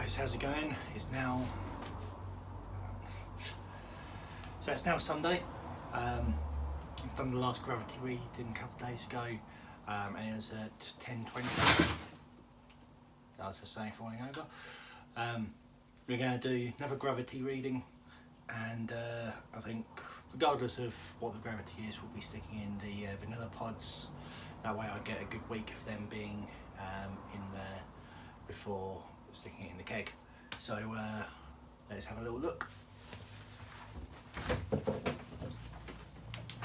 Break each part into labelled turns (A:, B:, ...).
A: guys, how's it going? It's now Sunday. I've done the last gravity reading a couple of days ago, and it was at 10:20. I was just saying, falling over. We're going to do another gravity reading, and I think regardless of what the gravity is, we'll be sticking in the vanilla pods. That way I get a good week of them being in there before sticking it in the keg. So let's have a little look.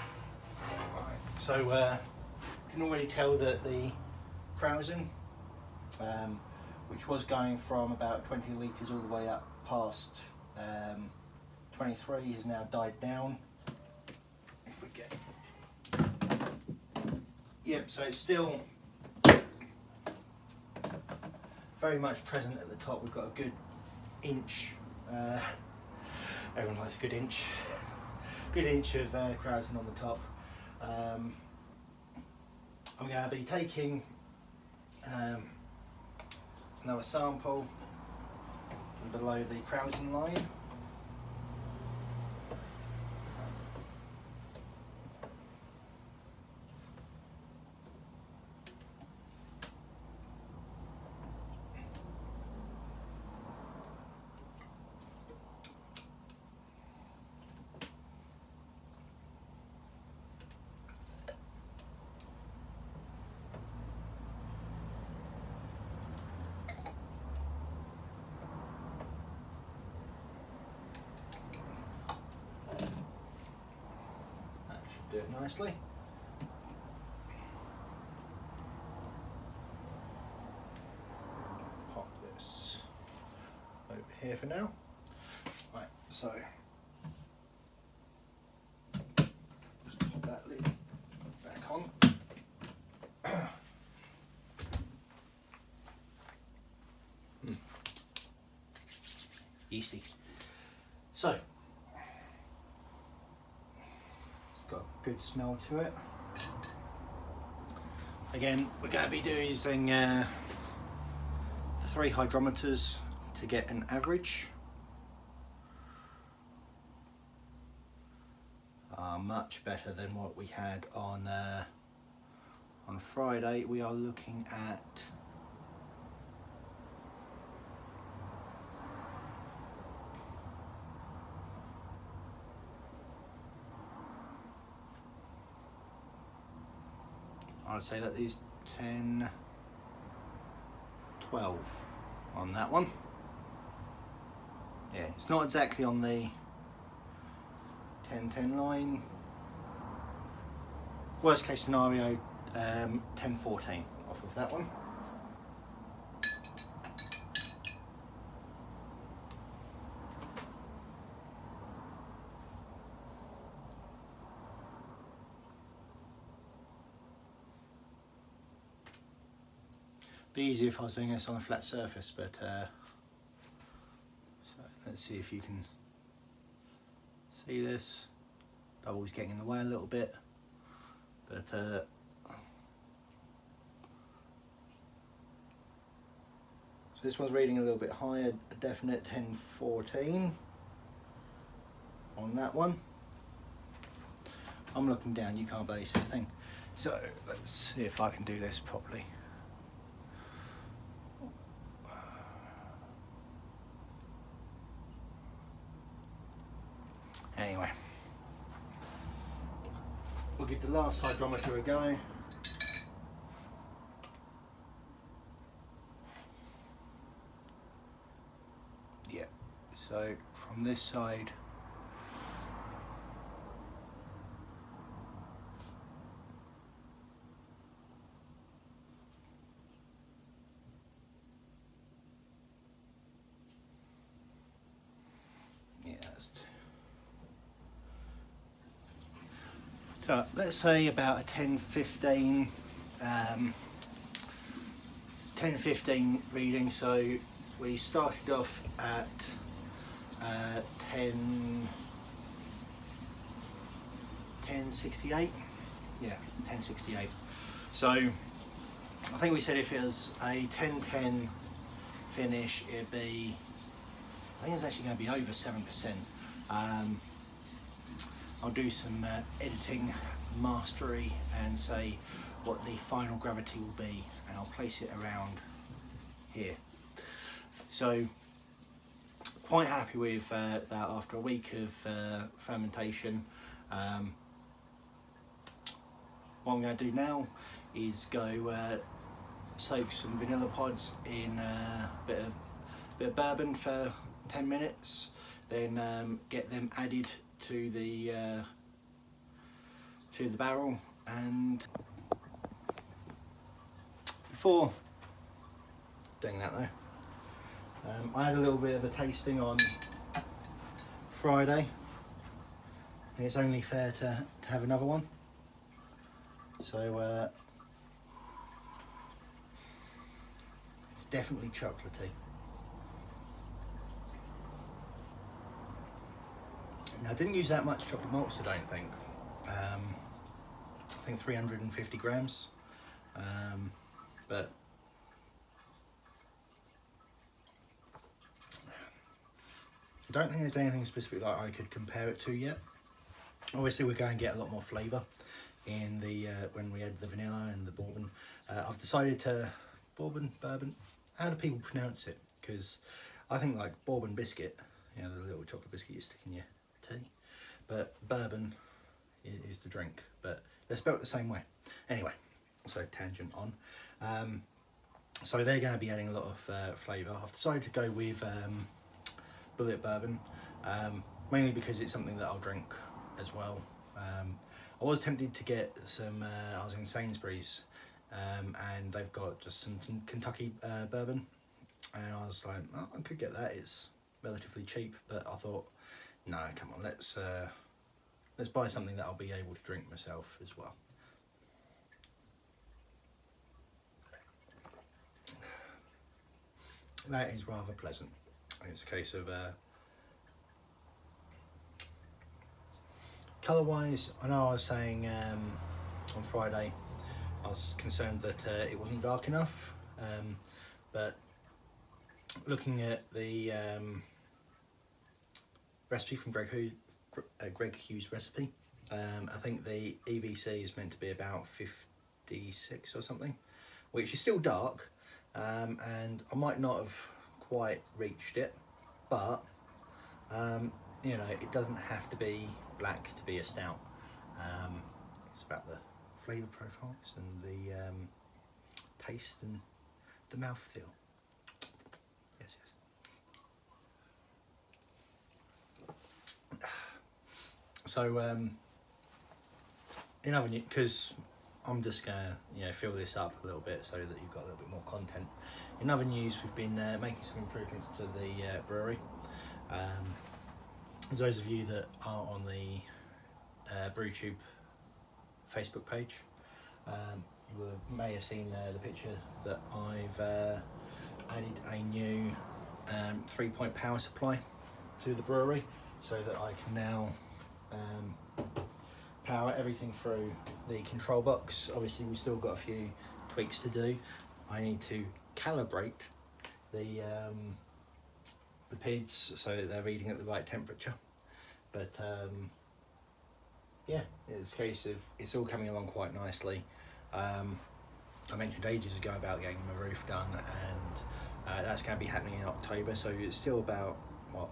A: Right, so you can already tell that the Krausen, which was going from about 20 litres all the way up past 23, has now died down. If we get, yep, so it's still very much present at the top. We've got a good inch, everyone likes a good inch of Krausen on the top. I'm going to be taking another sample from below the Krausen line. Do it nicely. Pop this over here for now. Right, so just pop that lid back on. Yeasty. So got a good smell to it. Again, we're going to be using the 3 hydrometers to get an average. Much better than what we had on Friday. We are looking at I'd say that is 10, 12 on that one. Yeah, it's not exactly on the 10-10 line. Worst case scenario, 10-14 off of that one. Be easier if I was doing this on a flat surface, but so let's see if you can see this. Bubble's getting in the way a little bit, but so this one's reading a little bit higher, a definite 10-14 on that one. I'm looking down, you can't barely see a thing. So let's see if I can do this properly. Anyway, we'll give the last hydrometer a go. Yeah, so from this side, yeah, that's so let's say about a 10-15 reading. So we started off at 1068. Yeah, 1068. So I think we said if it was a 10-10 finish, it'd be, I think it's actually going to be over 7%. I'll do some editing, mastery, and say what the final gravity will be, and I'll place it around here. So quite happy with that after a week of fermentation. What I'm going to do now is go soak some vanilla pods in a bit of bourbon for 10 minutes, then get them added to the barrel. And before doing that though, I had a little bit of a tasting on Friday, and it's only fair to have another one. So it's definitely chocolatey. Now, I didn't use that much chocolate malts, I don't think. I think 350 grams, but I don't think there's anything specific that I could compare it to yet. Obviously, we're going to get a lot more flavour in the when we add the vanilla and the bourbon. I've decided to bourbon. How do people pronounce it? Because I think like bourbon biscuit, you know, the little chocolate biscuit you stick in your tea, but bourbon is the drink, but they're spelt the same way. Anyway, so tangent on. So they're going to be adding a lot of flavour. I've decided to go with bullet bourbon, mainly because it's something that I'll drink as well. I was tempted to get some, I was in Sainsbury's, and they've got just some Kentucky bourbon, and I was like, oh, I could get that, it's relatively cheap, but I thought, no, come on, let's buy something that I'll be able to drink myself as well. That is rather pleasant. It's a case of colour wise, I know I was saying on Friday I was concerned that it wasn't dark enough, but looking at the recipe from Greg Hughes' recipe, I think the EBC is meant to be about 56 or something, which is still dark, and I might not have quite reached it, but you know, it doesn't have to be black to be a stout. It's about the flavour profiles and the taste and the mouthfeel. Yes, yes. So in other news, because I'm just gonna, you know, fill this up a little bit so that you've got a little bit more content. In other news, we've been making some improvements to the brewery. Those of you that are on the BrewTube Facebook page, you may have seen the picture that I've added a new 3-point power supply to the brewery, so that I can now power everything through the control box. Obviously, we've still got a few tweaks to do. I need to calibrate the PIDs so that they're reading at the right temperature, but yeah, it's a case of it's all coming along quite nicely. I mentioned ages ago about getting my roof done, and that's going to be happening in October, so it's still about, what,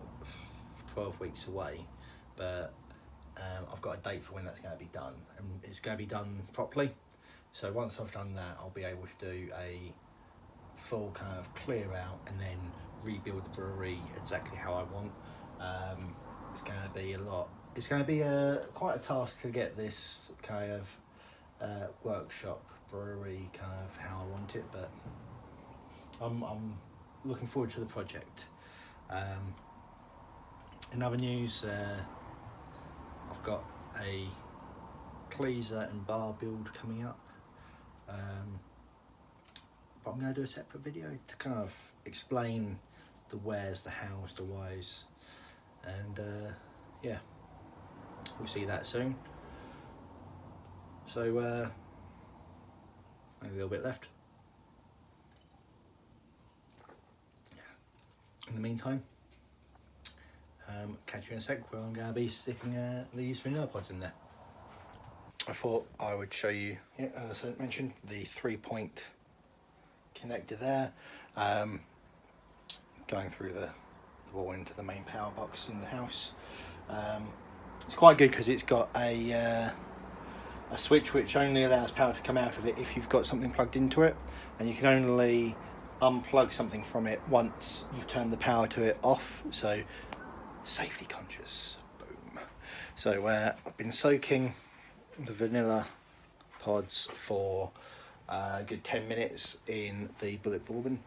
A: 12 weeks away, but I've got a date for when that's going to be done, and it's going to be done properly. So once I've done that, I'll be able to do a full kind of clear out and then rebuild the brewery exactly how I want. It's going to be a lot. It's going to be quite a task to get this kind of workshop brewery kind of how I want it, but I'm looking forward to the project. In other news, I've got a Cleaser and bar build coming up, but I'm going to do a separate video to kind of explain the wheres, the hows, the whys, and yeah, we'll see that soon. So only a little bit left. in the meantime, catch you in a sec where I'm going to be sticking these vanilla pods in there. I thought I would show you, as I mentioned, the 3-point connector there, going through the wall into the main power box in the house. It's quite good because it's got a switch which only allows power to come out of it if you've got something plugged into it, and you can only unplug something from it once you've turned the power to it off, so safety conscious. Boom. So I've been soaking the vanilla pods for a good 10 minutes in the bullet bourbon,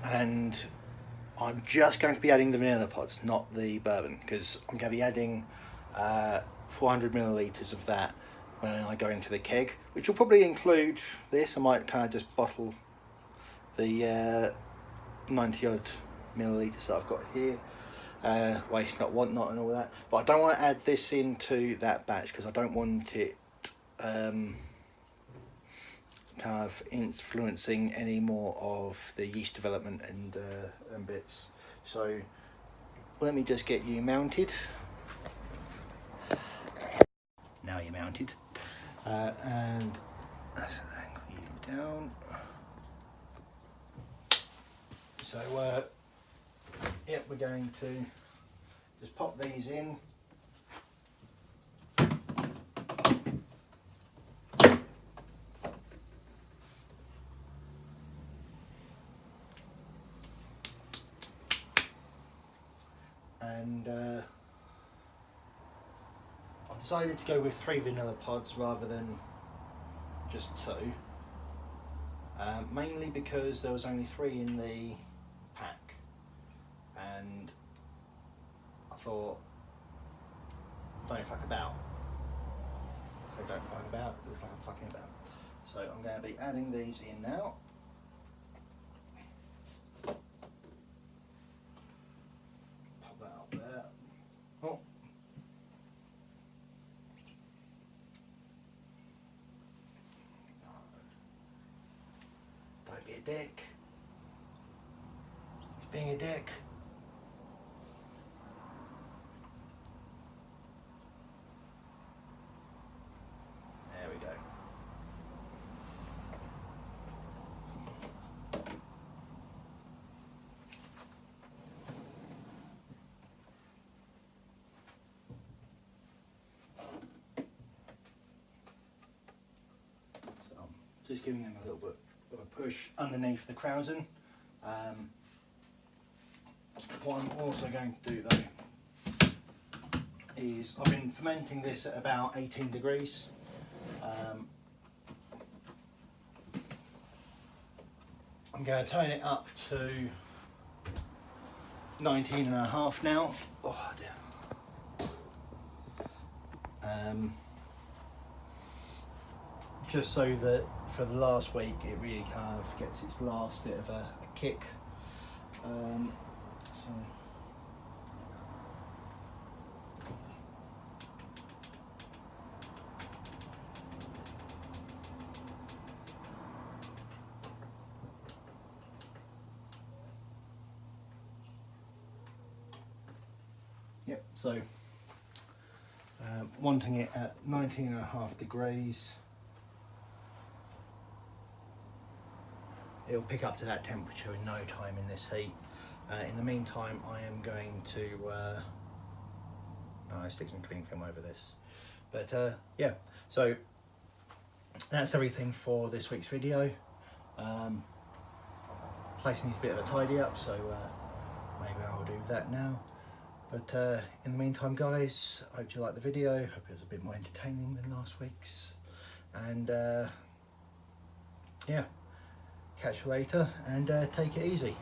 A: and I'm just going to be adding the vanilla pods, not the bourbon, because I'm going to be adding 400 millilitres of that when I go into the keg, which will probably include this. I might kind of just bottle the 90 odd millilitres that I've got here, waste not, want not, and all that. But I don't want to add this into that batch because I don't want it kind of influencing any more of the yeast development and bits. So let me just get you mounted. Now you're mounted, and let's angle you down. So yep, we're going to just pop these in. And I've decided to go with 3 vanilla pods rather than just 2, mainly because there was only 3 in the pack, and I thought, don't fuck about. So don't fuck about, there's like I'm fucking about. So I'm going to be adding these in now. Pop that up there. Oh. Don't be a dick. He's being a dick. There we go. So I'm just giving them a little bit of a push underneath the krausen. What I'm also going to do though is I've been fermenting this at about 18 degrees. I'm going to turn it up to 19 and a half now. Oh dear. Just so that for the last week it really kind of gets its last bit of a kick. So yep, so wanting it at 19 and a half degrees, it'll pick up to that temperature in no time in this heat. In the meantime, I am going to stick some cling film over this. But yeah, so that's everything for this week's video. Place needs a bit of a tidy up, so maybe I'll do that now. But in the meantime, guys, I hope you liked the video. Hope it was a bit more entertaining than last week's. And yeah, catch you later, and take it easy.